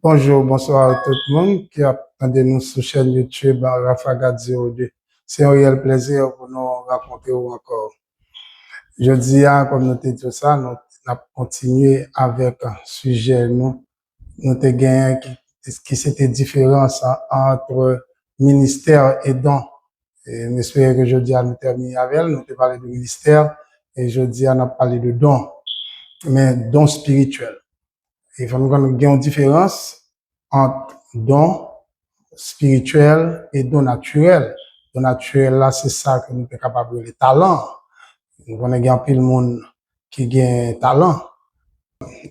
Bonjour, bonsoir à tout le monde qui attendait nous sur chaîne YouTube Rafaga 02. C'est un réel plaisir pour nous raconter encore. Je dis, comme nous dit tout ça, nous avons continué avec un sujet, nous avons gagné qui c'était différence entre ministère et don. Et j'espère que je dis à nous terminer avec elle, nous avons parlé de ministère et je dis à nous parler de don, mais don spirituel. Il faut nous connaître une différence entre don spirituel et don naturel. Don naturel, là, c'est ça que nous sommes capables de les talents. Nous connaissons un peu le monde qui a un talent.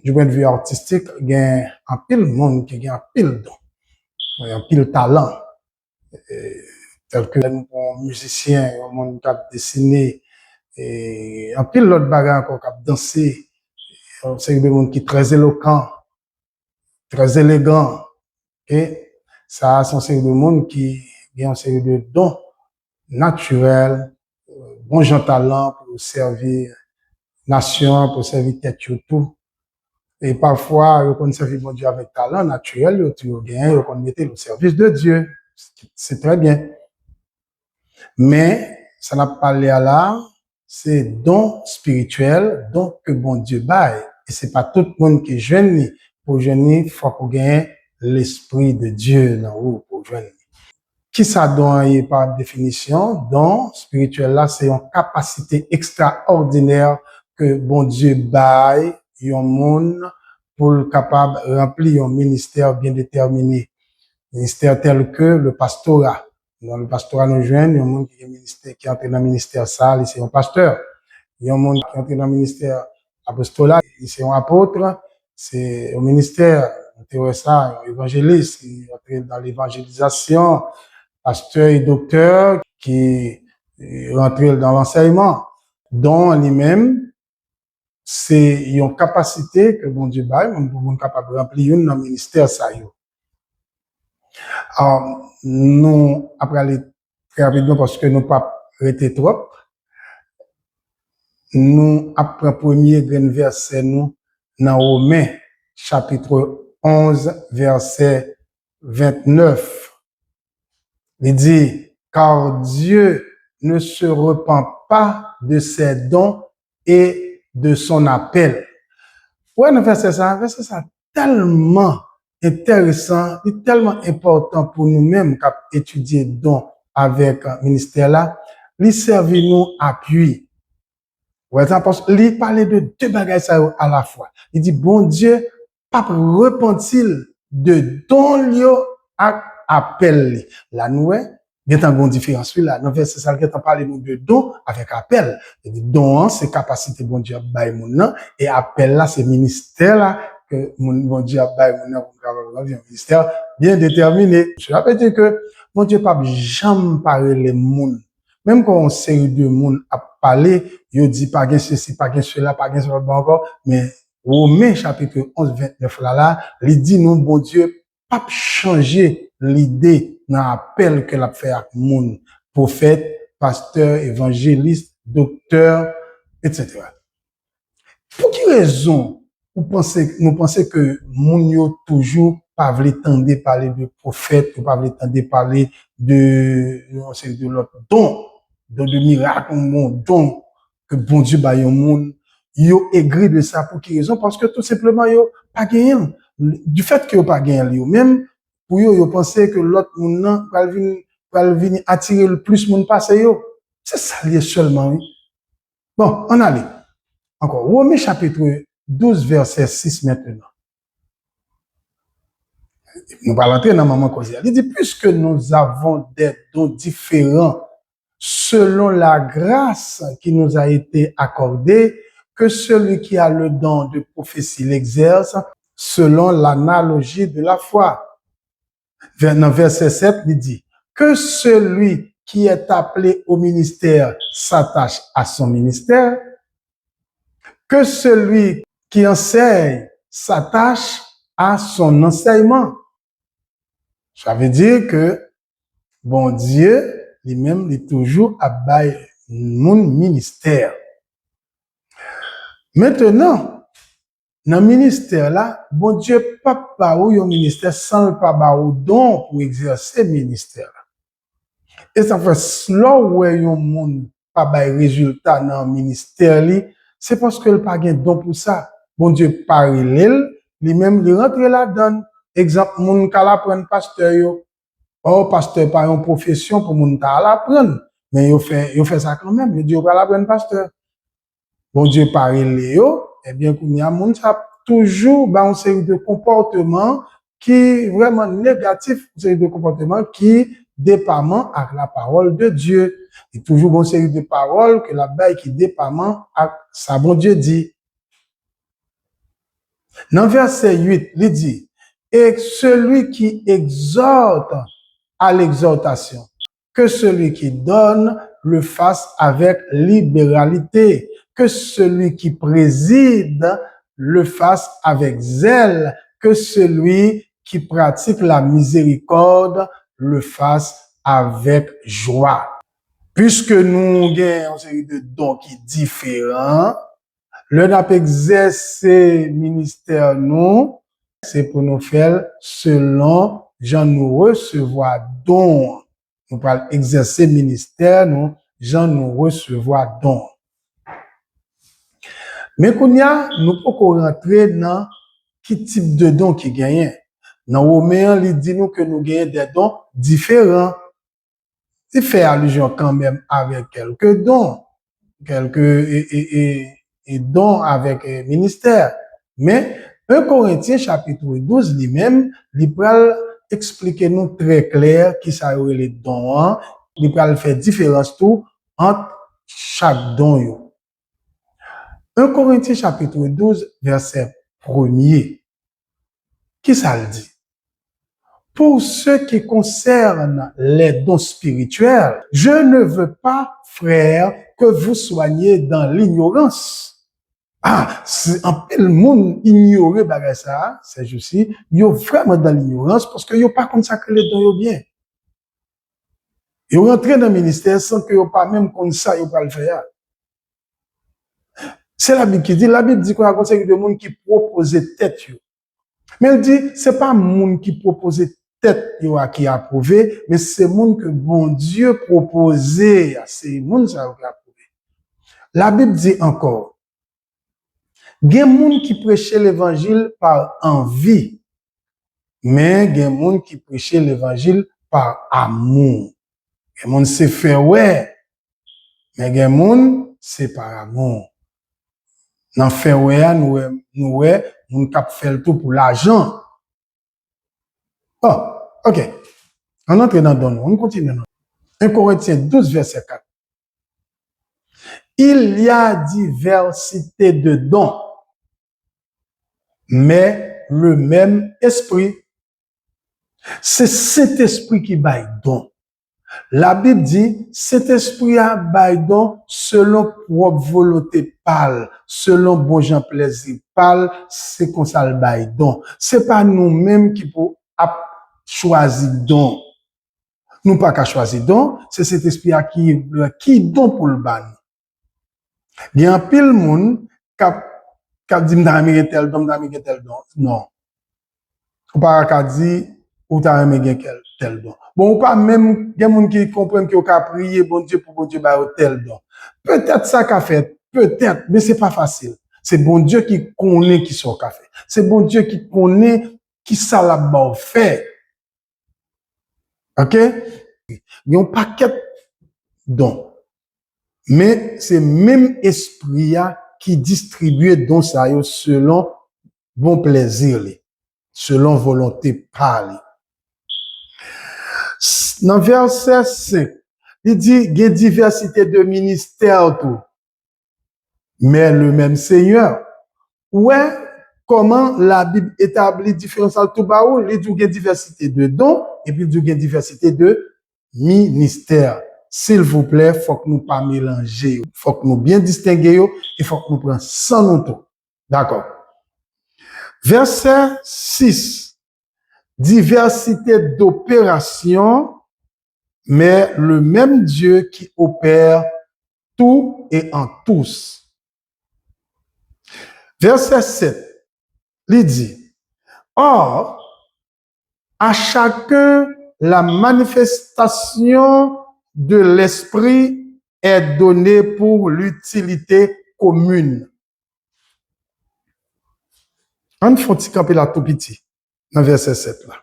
Du point de vue artistique, il y a un peu de monde qui a un pile don, un pile talent. Tel que nous, musiciens, un monde qui a dessiné, et un pile l'autre bagarre encore qui a dansé. C'est des monde qui est très éloquent, très élégant. Et ça, c'est une série de monde qui a une série de dons naturels, bon gens talent pour servir nation, pour servir tête tout. Et parfois, on peut servir mon Dieu avec talent naturel, on peut mettre au service de Dieu. C'est très bien. Mais, ça n'a pas parlé à là, c'est don spirituel, don que bon Dieu baille. Et c'est pas tout le monde qui est jeune. Pour jeune, il faut qu'on gagne l'esprit de Dieu dans vous pour jeune. Qui ça donne par définition? Don spirituel là, c'est une capacité extraordinaire que bon Dieu baille yon monde pour capable remplir un ministère bien déterminé. Ministère tel que le pastorat. Dans le pastorat nous joignent, il y a un monde qui est ministère, qui entre dans le ministère ça, c'est un pasteur. Il y a un monde qui entre dans le ministère apostolat, c'est un apôtre, c'est un ministère, ça, un évangéliste, qui entre dans l'évangélisation, pasteur et docteur, qui rentre dans l'enseignement. Dont lui-même, c'est une capacité que bon Dieu baille, on est capable de remplir dans le ministère ça. Alors, nous, après aller très rapidement parce que nous pas arrêté trop, nous, après premier grand verset, nous, dans Romains, chapitre 11, verset 29. Il dit, car Dieu ne se repent pas de ses dons et de son appel. Ouais, le verset ça tellement intéressant et tellement important pour nous-mêmes qui étudier don avec un ministère là, lui servir nous appui. Ouais, parce qu'il parlait de deux bagages à la fois. Il dit, bon Dieu, pas repentil de don lié à appel. La nous, il y a une grande différence. Là, dans le verset ça, il parle de don avec appel. Il dit, don, c'est capacité, bon Dieu, bail mon nom, et appel là, c'est ministère là, que mon Dieu, bail mon nom, un ministère bien déterminé. Je rappelle que, bon Dieu, pas jamais parler les monde. Même quand on série de monde a parlé, il dit pas gain ceci, pas gain cela, pas gain cela encore, mais Romains chapitre 11, 29 là, il dit non, bon Dieu, pas changer l'idée dans l'appel que l'a fait à monde, prophète, pasteur, évangéliste, docteur, etc. Pour quelle raison nous pensez que moun yo toujours pas voulu tendre parler de prophète, pas voulu tendre parler de l'autre don, de miracle, mon don que bon Dieu ba yon moun, yo aigri de ça pour quelle raison? Parce que tout simplement yo pas gagné. Du fait que yo pas gagné yo même pour yo pensez que l'autre moun nan va venir attirer le plus moun passé yo. C'est ça lié seulement. Oui. Bon, on allait. Encore, Romains chapitre 12, verset 6 maintenant. Nous allons entrer dans maman cause. Il dit, puisque nous avons des dons différents selon la grâce qui nous a été accordée, que celui qui a le don de prophétie l'exerce selon l'analogie de la foi. Dans verset 7, il dit, que celui qui est appelé au ministère s'attache à son ministère, que celui qui enseigne s'attache à son enseignement. Ça veut dire que, bon Dieu, lui-même, il est toujours à bailler mon ministère. Maintenant, dans le ministère là, bon Dieu, pas ba ou yon ministère sans pas ba ou don pour exercer ministère. Et ça fait slow where yon moun pas bay résultat dans ministère li, c'est parce que le pas gen don pour ça. Bon Dieu parle lui-même li rentre là-dedans. Exemple moun ka la prendre pasteur yo. Oh pasteur pas une profession pour moun ta la prendre, mais yo fait ça quand même, yo dit yo pas la prendre pasteur. Bon Dieu parle yo, eh bien qu'on y a moun ça toujours ba une série de comportements qui vraiment négatifs, une série de comportements qui dépendent avec la parole de Dieu. Et toujours une série de paroles que la baille qui dépendent avec ça bon Dieu dit. Dans verset 8, il dit, et celui qui exhorte à l'exhortation, que celui qui donne le fasse avec libéralité, que celui qui préside le fasse avec zèle, que celui qui pratique la miséricorde le fasse avec joie. Puisque nous avons une série de dons qui sont différents, le n'a pas exercer ministère nous, c'est pour nous faire selon Jean nous recevoir don. Nous parlons exercer ministère nous, Jean nous recevoir don. Mais qu'on y a, nous pouvons rentrer dans quel type de don qui gagne. Dans Romains, il dit nous que nous gagnons des dons différents. Il fait allusion quand même avec quelques dons, et dons avec ministère. Mais 1 Corinthiens chapitre 12 lui-même, il peut expliquer nous très clair qui ça les dons, il peut faire différence tout entre chaque don yo. 1 Corinthiens chapitre 12 verset 1er. Qui ça le dit? Pour ce qui concerne les dons spirituels, je ne veux pas, frères, que vous soyez dans l'ignorance. Ah, si un peu le monde ignore bagay ça, c'est juste, yo vraiment dans l'ignorance parce que yo pas consacré les dons yo bien. Yo rentré dans le ministère sans que yo pas même comme ça yo pas le faire. C'est la Bible qui dit, la Bible dit qu'on a conseillé de monde qui proposait tête yo. Mais elle dit, c'est pas monde qui proposait tête yo qui a approuvé, mais c'est monde que bon Dieu proposait, c'est monde ça qui a approuvé. La Bible dit encore, gen moun qui prêchait l'évangile par envie, mais gen moun qui prêchait l'évangile par amour. Gen moun c'est faire ouais, mais gen moun c'est par amour. Dans faire ouais, nous cap faire le tout pour l'argent. Oh, ok. On entre dans don, on continue. 1 Corinthiens 12 verset 4. Il y a diversité de dons, mais le même esprit. C'est cet esprit qui baille don. La Bible dit, cet esprit a baille don selon propre volonté pâle, selon bon gens plaisir pâle, c'est comme ça le baille don. C'est pas nous-mêmes qui pour choisir don. Nous pas qu'à choisir don, c'est cet esprit qui don pour le ban. Il y a un pile monde qui dit m'dame tel don, tel don. Non. Ou pas qu'à dire ou t'as aimé tel don. Bon, ou pas même, il y a des gens qui comprennent qu'ils ont prier, bon Dieu, pour bon Dieu, bah, tel don. Peut-être ça qu'a fait, peut-être, mais c'est pas facile. C'est bon Dieu qui connaît qui sont qu'a fait. C'est bon Dieu qui connaît qui ça là-bas fait. OK? Il y a un paquet dons. Mais c'est même esprit qui distribue dons ça selon bon plaisir, selon volonté parler. Dans verset 5, il dit, il y a diversité de ministères tout, mais le même Seigneur. Ouais, comment la Bible établit différence entre tout baou, il dit, il y a diversité de dons, et puis il y a diversité de ministères. S'il vous plaît, faut que nous pas mélanger, faut que nous bien distinguer, il faut que nous prenions sans nous tout. D'accord. Verset 6. Diversité d'opérations, mais le même Dieu qui opère tout et en tous. Verset 7, il dit, Or, à chacun, la manifestation de l'esprit est donnée pour l'utilité commune. On faut camper là tout petit, dans verset 7 là.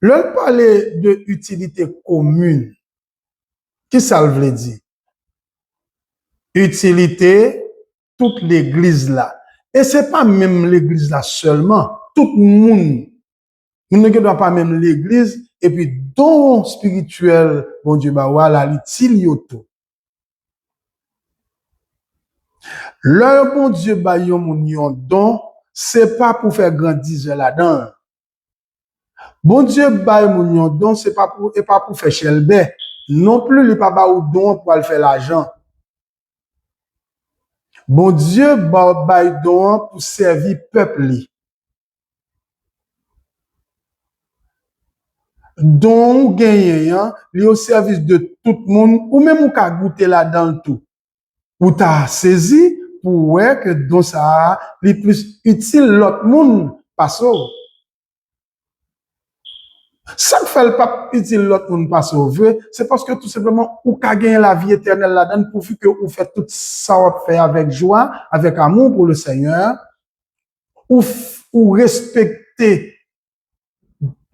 L'on parle de utilité commune. Qui ça veut dire? Utilité, toute l'église là. Et c'est pas même l'église là seulement. Tout le monde. Nous ne doit pas même l'église. Et puis, don spirituel, bon Dieu, bah, voilà, l'utile tout. Le bon Dieu, bah, yon don, c'est pas pour faire grandir là-dedans. Bon Dieu, bah, yon don, c'est pas pour faire chelbe. Non plus, il pas ba ou don pour aller faire l'argent. Bon Dieu, bah, don pour servir peuple. Don gagnant, li au service de tout le monde, ou même ou ka goûter là-dedans tout. Ou t'as saisi pour ouais que don ça, li plus utile l'autre monde, pas ça. Ça ne fait pas utile l'autre monde pas sauver, c'est parce que tout simplement, ou ka gagner la vie éternelle là-dedans, pourvu que vous faites tout ça fait avec joie, avec amour pour le Seigneur, ou respecter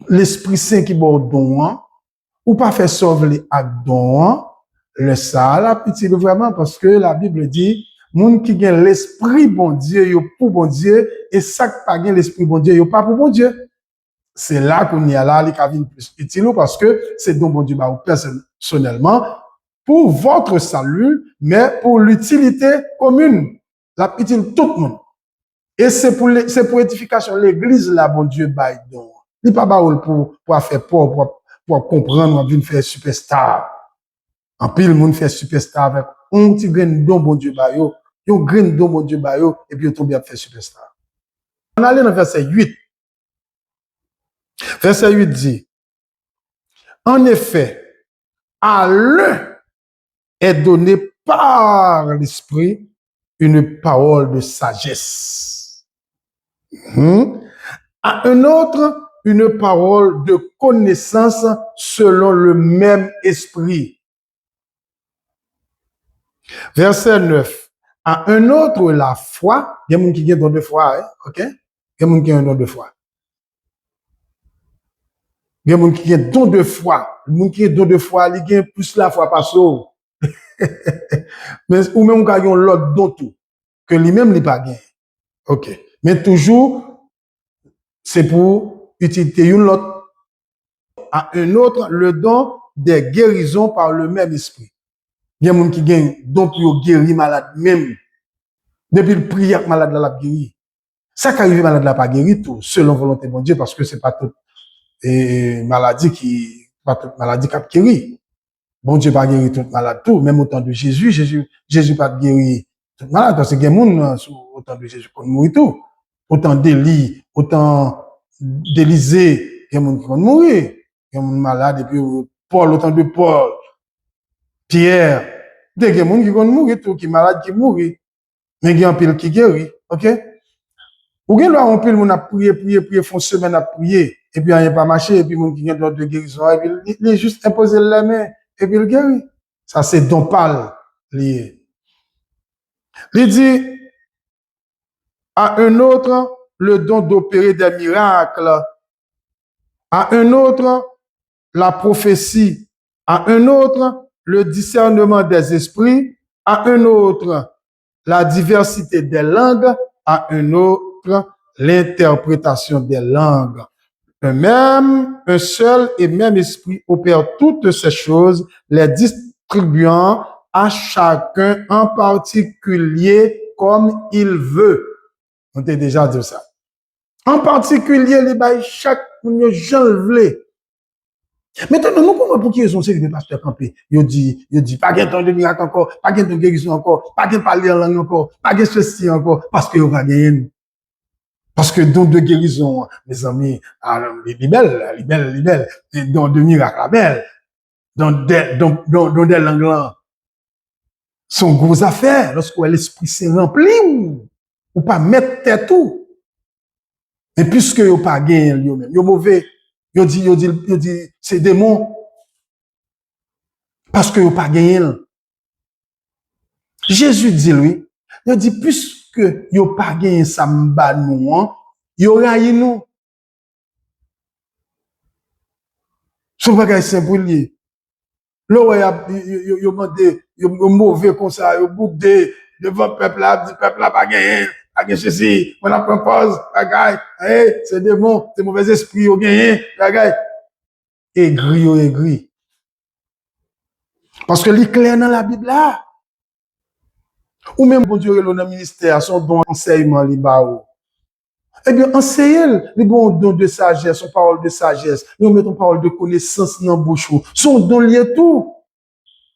l'Esprit Saint qui bord don, ou pas faire sauver avec don, le ça, la petite vraiment, parce que la Bible dit, moun qui gagne l'Esprit bon Dieu, yo pour bon Dieu, et ça qui pas gagne l'Esprit bon Dieu, yo pas pour bon Dieu. C'est là qu'on y a là, les cabines plus utiles, parce que c'est donc bon Dieu, bah, personnellement, pour votre salut, mais pour l'utilité commune. La utile tout le monde. Et c'est pour édification l'église, là, bon Dieu, bah, donc. Il pas baoul pour faire pour comprendre, on vient faire superstar. En pile, monde fait superstar avec un petit grain don, bon Dieu, bah, yo, grain don, bon Dieu, bah, yo, et puis on tombe bien faire superstar. On allait dans verset 8. Verset 8 dit, en effet, à l'un est donné par l'Esprit une parole de sagesse. À un autre, une parole de connaissance selon le même esprit. Verset 9. À un autre, la foi. Il y a des gens qui ont don de foi, hein? OK? Il y a des gens qui ont don de foi. Il y a des gens qui ont don de foi. Les gens qui ont don de foi, ils ont plus la foi pas ça. Mais, ou même, ils ont l'autre don tout. Que lui-même, il pas gagné. OK. Mais toujours, c'est pour utiliser une autre. À un autre, le don des guérisons par le même esprit. Il y a des gens qui gagnent don pour guérir malade même. Depuis le prière, malade là, la guéri. Ça qui arrive malade là, pas guéri tout, selon volonté de Dieu, parce que c'est pas toute maladie qui a guéri. Bon Dieu pas guéri toute malade tout, même au temps de Jésus, Jésus pas guéri toute malade, parce que il y a des gens au temps de Jésus qui mourir tout. Autant d'Élie, autant d'Élisée, il y a des gens qui vont mourir. Il y a des gens malades, et puis Paul, autant de Paul, Pierre, il y a des gens qui vont mourir tout, qui malades qui mourent. Mais il y a un pile qui guérit, ok? Ou bien là, on peut, on a prié, font semaine à prier, et puis il n'a pas marché, et puis on qui a de guérison, et puis il est juste imposé la main, et puis il guérit. Ça, c'est don pâle, lié. Il dit, à un autre, le don d'opérer des miracles, à un autre, la prophétie, à un autre, le discernement des esprits, à un autre, la diversité des langues, à un autre, l'interprétation des langues. Un seul et même esprit opère toutes ces choses, les distribuant à chacun en particulier comme il veut. On t'a déjà dit ça. En particulier, les bails, chaque gens veut. Maintenant, nous comprenons pour qui ils ont série de pasteurs campés. Ils dit, pas de temps de miracle encore, pas de guérison encore, pas de parler en langue encore, pas de ceci encore, parce que vous va gagner. Parce que don de guérison, mes amis, les belles, don de miracle, la belle, dans des langues là, sont grosses affaires, lorsque l'esprit s'est rempli. ou pas mettre tête tout. Mais puisque yo pas gagné yo même, yo mauvais, yo dit c'est démon parce que yo pas gagné. Jésus dit lui, il dit puisque yo pas gagné ça m'ba nous, yo rayi nous. Ce bagage simple lié. Là yo mandé yo mauvais comme ça, yo boudé devant peuple là pas gagné. Agé ceci, on a propose, bagay, c'est démon, c'est mauvais esprit, yo gagné, bagay. Aigri. Parce que li clair dans la Bible là. Ou même bon Dieu le ministère, son don enseignement li ba ou. Eh bien, enseignez les bons dons de sagesse, son parole de sagesse. Nous mettons parole de connaissance dans bouche. Son don lié tout.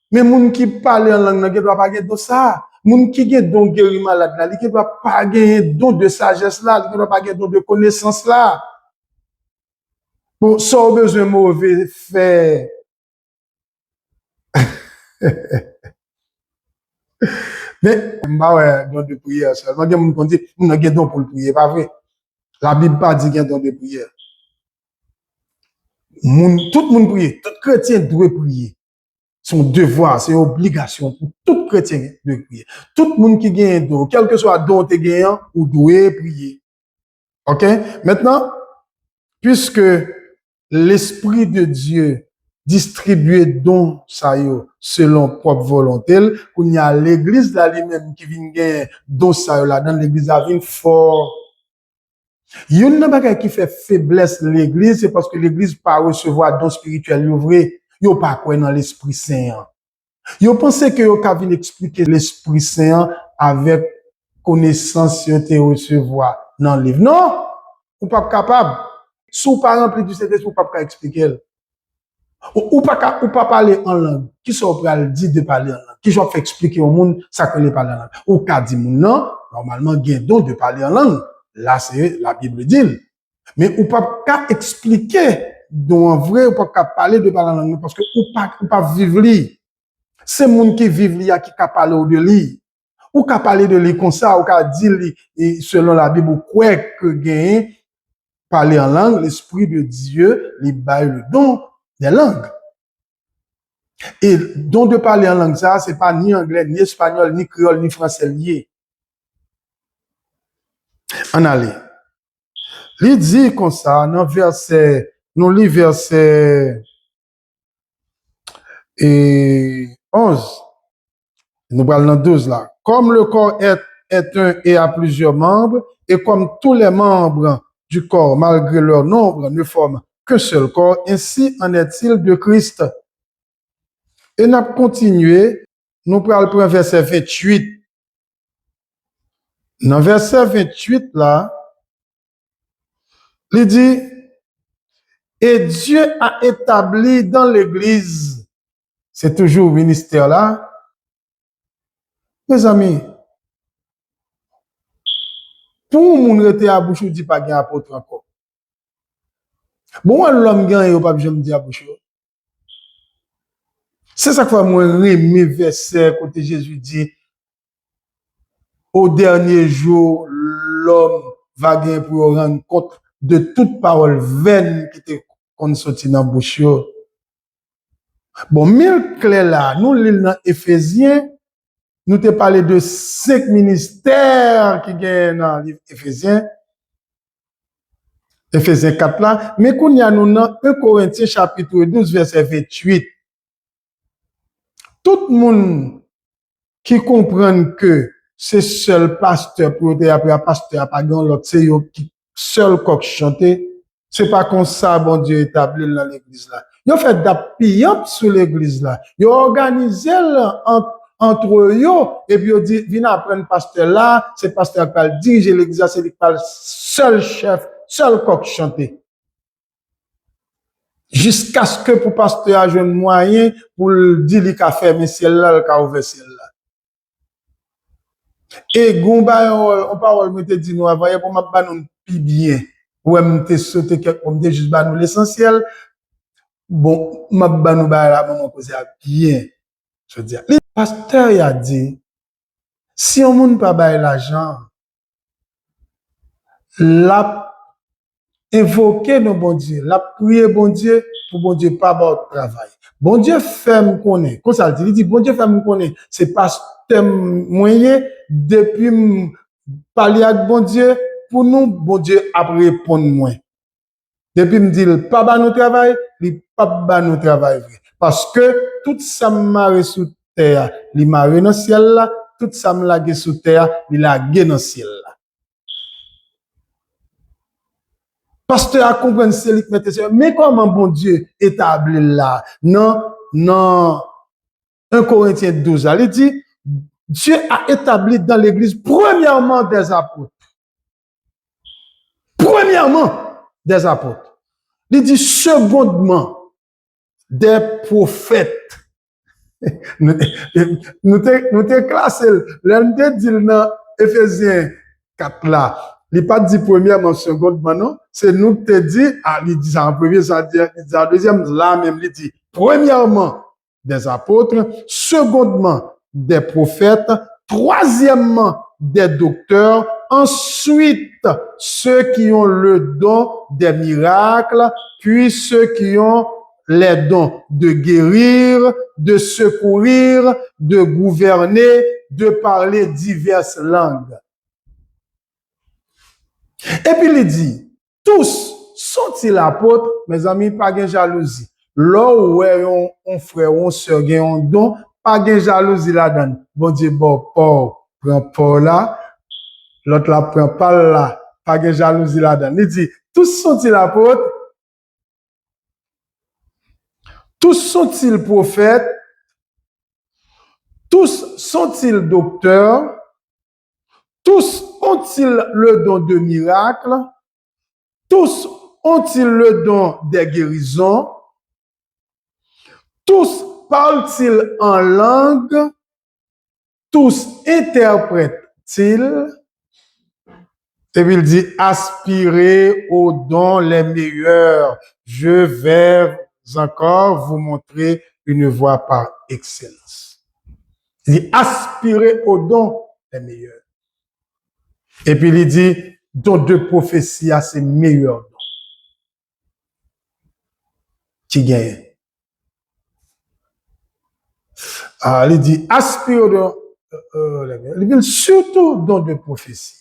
Mais moun qui parle en langue, ne doit pas gagner de ça. Moun qui gagne don guéri malade là, il ne doit pas gagner don de sagesse là, il ne doit pas gagner don de connaissance là. Bon, sans besoin mauvais faire. Mais, bah ouais, don de prière seulement. Il y a moun qui dit, moun n'a don pour le prier, pas vrai. La Bible pas dit qu'il y a don de prière. Tout le monde prie, tout chrétien doit prier. Son devoir, c'est obligation pour tout chrétien de prier. Tout le monde qui gagne don, quel que soit don te gagnant, ou doit prier. OK? Maintenant, puisque l'Esprit de Dieu distribue don ça yo selon propre volonté, qu'on y a l'église là lui-même qui vient gagner don ça yo là dans l'église là vient fort. Yon nan bagay qui fait faiblesse l'église, c'est parce que l'église pas recevoir don spirituel yo vrai, yo pas croire dans l'Esprit Saint. Yo pense que yo ka vinn expliquer l'Esprit Saint avec connaissance yo te recevoir dans le livre. Non, ou pas capable. Si ou pas rempli du Saint-Esprit, ou pas expliquer. Ou pas parler en langue. Qui sont prêts à le dire de parler en langue? Qui j'en fait expliquer au monde ça que les parler en langue? Ou ka dit non, normalement gain don de parler en langue. Là, c'est la Bible dit. Mais ou pas qu'à expliquer, donc en vrai, ou pas qu'à parler de parler en langue, parce que ou pas vivre li. C'est moun qui vivent li, qui qu'à parler de li. Ou qu'à parler de li comme ça, ou qu'à dire li, et selon la Bible, ou quoi que gagne, parler en langue, l'Esprit de Dieu, li baille le don des langues. Et don de parler en langue, ça, c'est pas ni anglais, ni espagnol, ni créole, ni français lié. En allez. Il dit comme ça, dans verset, nous lit verset 11, nous parlons dans 12 là. Comme le corps est un et a plusieurs membres, et comme tous les membres du corps, malgré leur nombre, ne forment qu'un seul corps, ainsi en est-il de Christ. Et nous avons continué, nous parlons pour verset 28. Dans verset 28 là, il dit, et Dieu a établi dans l'Église, c'est toujours le ministère là, mes amis, pour moun rete à bouche, dit pas gain apôtre encore. Bon, l'homme gagne, pas besoin de dire à bouche. C'est ça que moi, mes versets, côté Jésus dit, au dernier jour, l'homme va gagner pour rendre compte de toute parole vaine qui était qu'on sorti dans bouche. Bon, mille clés là, nous lisons dans Éphésiens, nous te parlé de 5 ministères qui gagnent dans le livre Éphésiens. Éphésiens 4 là, mais qu'on y a nous dans 1 Corinthiens chapitre 12 verset 28. Tout le monde qui comprend que c'est seul pasteur pour être après pasteur, pas grand l'autre, c'est qui seul coq chanter, c'est pas comme ça, bon Dieu établi dans l'église là. Ils ont fait d'appui sur l'église là. Ils ont organisé entre eux, et puis ils ont dit, viens apprendre pasteur là, c'est pasteur qui va diriger l'église, c'est lui qui va seul chef, seul coq chanter. Jusqu'à ce que pour pasteur ait un moyen pour dire qu'il a fermé ciel là, qu'il a ouvert ciel là. Et Gomba, on parle, me te dit, nous avons pour ma nous plus bien. Ou me te sauter quelque, on me juste nous l'essentiel. Bon, ma nous la maman cause bien. Je veux dire, le pasteur a dit, si on moun pas bail l'argent, l'a invoqué nos bon Dieu, l'a prié bon Dieu pour bon Dieu pas avoir travail. Bon Dieu fait me connaître. Comme ça il dit bon Dieu fait me connaître. C'est pasteur moyen depuis parler avec bon Dieu pour nous bon Dieu a répondre moi. Depuis me dit pas ba nous travail, il pas ba nous travail vrai. Parce que tout ça marre sous terre, il marre dans ciel là, tout ça me lague sous terre, il lague dans ciel là. Pasteur a compris c'est lui qui mettait ça. Mais comment bon Dieu établit là? Non, 1 Corinthiens 12, il dit, Dieu a établi dans l'église premièrement des apôtres. Premièrement des apôtres. Il dit secondement des prophètes. Nous t'es classé. L'un te dit dans Ephésiens 4 là. Il n'est pas dit premièrement, secondement, non. C'est nous qui te dit, il dit ça en premier, ça dit en deuxième, là même, il dit premièrement des apôtres, secondement des prophètes, troisièmement des docteurs, ensuite ceux qui ont le don des miracles, puis ceux qui ont les dons de guérir, de secourir, de gouverner, de parler diverses langues. Et puis il dit, tous sont-ils apôtres, mes amis, pas de jalousie. Là où on frère, on sœur, on don, pas de jalousie là-dedans. Bon Dieu, bon, Paul, prend Paul là, l'autre là prend Paul là, pas de jalousie là-dedans. Il dit, tous sont-ils apôtres, tous sont-ils prophètes, tous sont-ils docteurs, tous ont-ils le don de miracles, tous ont-ils le don des guérisons, tous parlent-ils en langue, tous interprètent-ils. Et puis il dit, aspirez aux dons les meilleurs. Je vais encore vous montrer une voie par excellence. Il dit, aspirez aux dons les meilleurs. Et puis il dit, don de prophétie à ses meilleurs dons. Qui gagne? Il dit, aspirez aux dons, il dit surtout don de prophétie.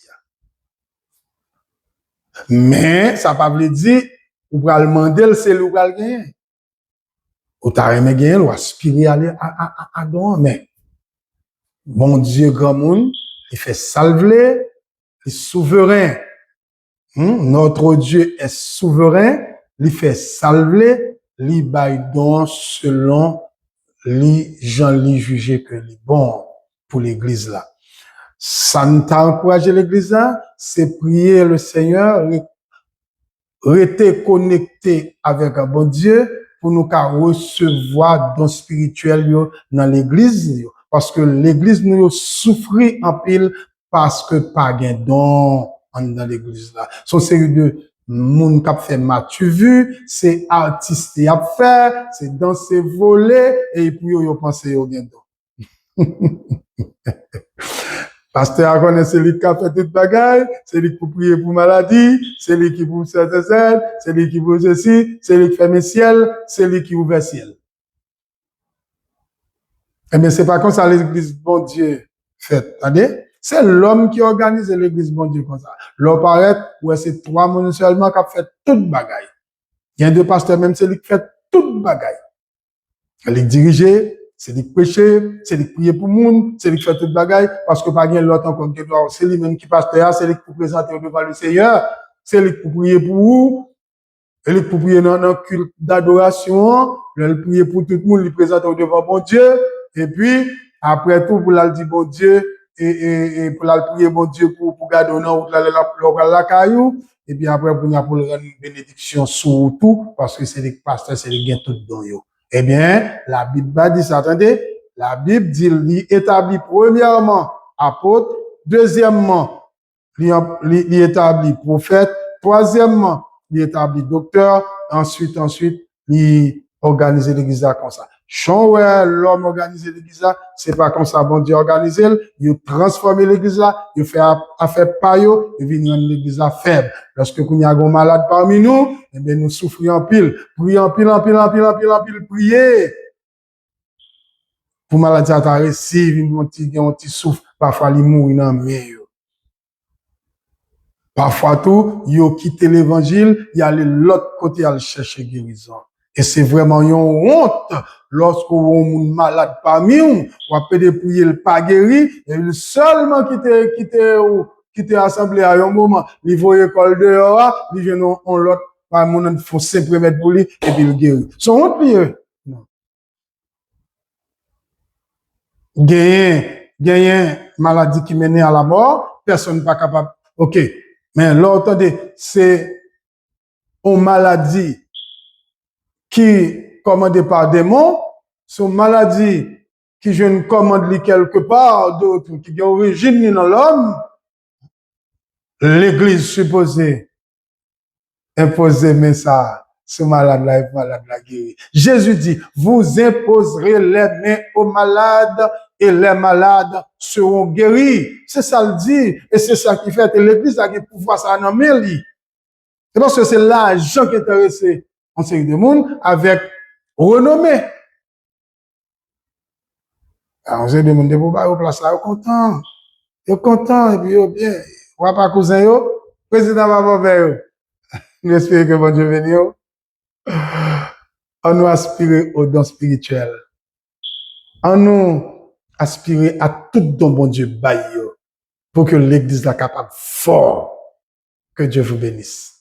Mais, ça pas veut dire, ou va le demander, c'est le va le gagner. Ou t'as aimé gagner, ou aspirer à don, mais, bon Dieu, grand monde, il fait salver, il est souverain. Notre Dieu est souverain, il fait salver, il baille don selon les gens li jugé que les bon pour l'église là. Ça nous t'a encouragé l'église là, c'est prier le Seigneur, rester connecté avec un bon Dieu pour nous recevoir dons spirituels dans l'église, parce que l'église nous souffre en pile parce que pas gain don dans l'église là. Son série de moun k'ap fait matu vu, c'est artiste y a fait, c'est danser voler et puis yo pense yo gain don. Pasteur a connaît c'est lui qui a fait toute bagaille, c'est lui qui prier pour maladie, c'est lui qui pour c'est lui qui pour ceci, c'est lui qui fait mes ciel, c'est lui qui ouvre ciel. Eh bien, c'est pas comme ça l'église bon Dieu fait, attendez? C'est l'homme qui organise l'église bon Dieu comme ça. L'homme paraît, ouais, c'est 3 personnes seulement qui a fait toute bagaille. Il y a 2 pasteurs même, c'est lui qui fait toute bagaille. Il est dirigé, c'est lui qui prêche, c'est lui qui prie pour le monde, c'est lui qui fait toute bagaille, parce que pas bien l'autre encore qui doit, c'est lui même qui pasteur, c'est lui qui peut présenter devant le Seigneur, c'est lui qui peut prier pour vous, c'est lui qui peut prier dans un culte d'adoration, il prie pour tout le monde, il présente devant bon Dieu, et puis, après tout, pour la dire bon Dieu, et pour la prier bon Dieu pour garder honneur la caillou, et puis après, pour rendre une bénédiction sur tout, parce que c'est les pasteurs, c'est les gains tout dans yo. Eh bien, la Bible dit ça, attendez, la Bible dit, il établit premièrement apôtre, deuxièmement, il établit prophète, troisièmement, il établit docteur, ensuite, il organise l'église comme ça. Chon ouais, l'homme organisé l'église là, c'est pas comme ça, bon Dieu organisé, il transforme l'église là, il fait affaire pa yo, il vient rendre l'église là faible. Lorsque nous y a un malade parmi nous, eh bien, nous souffrons en pile, prions en pile, en pile, en pile, en pile, en pile, prier. Pour maladie à ta récit, un petit souffle, parfois il mourit dans le meilleur. Parfois tout, yo quitté l'évangile, y aller l'autre côté à chercher guérison. Et c'est vraiment une honte lorsque on malade parmi nous, ou après de prier le pas guéri, et il seulement quitter assemblée à un moment, il voit école dehors, il vient on l'autre, par mon faut simple mettre pour lui, et puis il guérit. Son honte lieu. Gagner maladie qui mène à la mort, personne n'est pas capable. OK. Mais là, attendez, c'est une maladie qui commandée par des démons, c'est une maladie qui je ne commande quelque part d'autre, qui a origine dans l'homme. L'église supposée imposer mais ça, ce malade-là est malade-là guéri. Jésus dit, vous imposerez les mains aux malades et les malades seront guéris. C'est ça le dit. Et c'est ça qui fait que l'église a le pouvoir ça dans les c'est parce que c'est l'argent qui est intéressé en série de monde avec renommée. Alors, j'ai demandé pour pas au place là, content. Yo content, et puis yo bien. Ou pas cousin yo, président va pas vers yo. J'espère que bon Dieu venir. On nous aspirer aux dons spirituels. On nous aspirer à tout don bon Dieu baille pour que l'église soit capable fort. Que Dieu vous bénisse.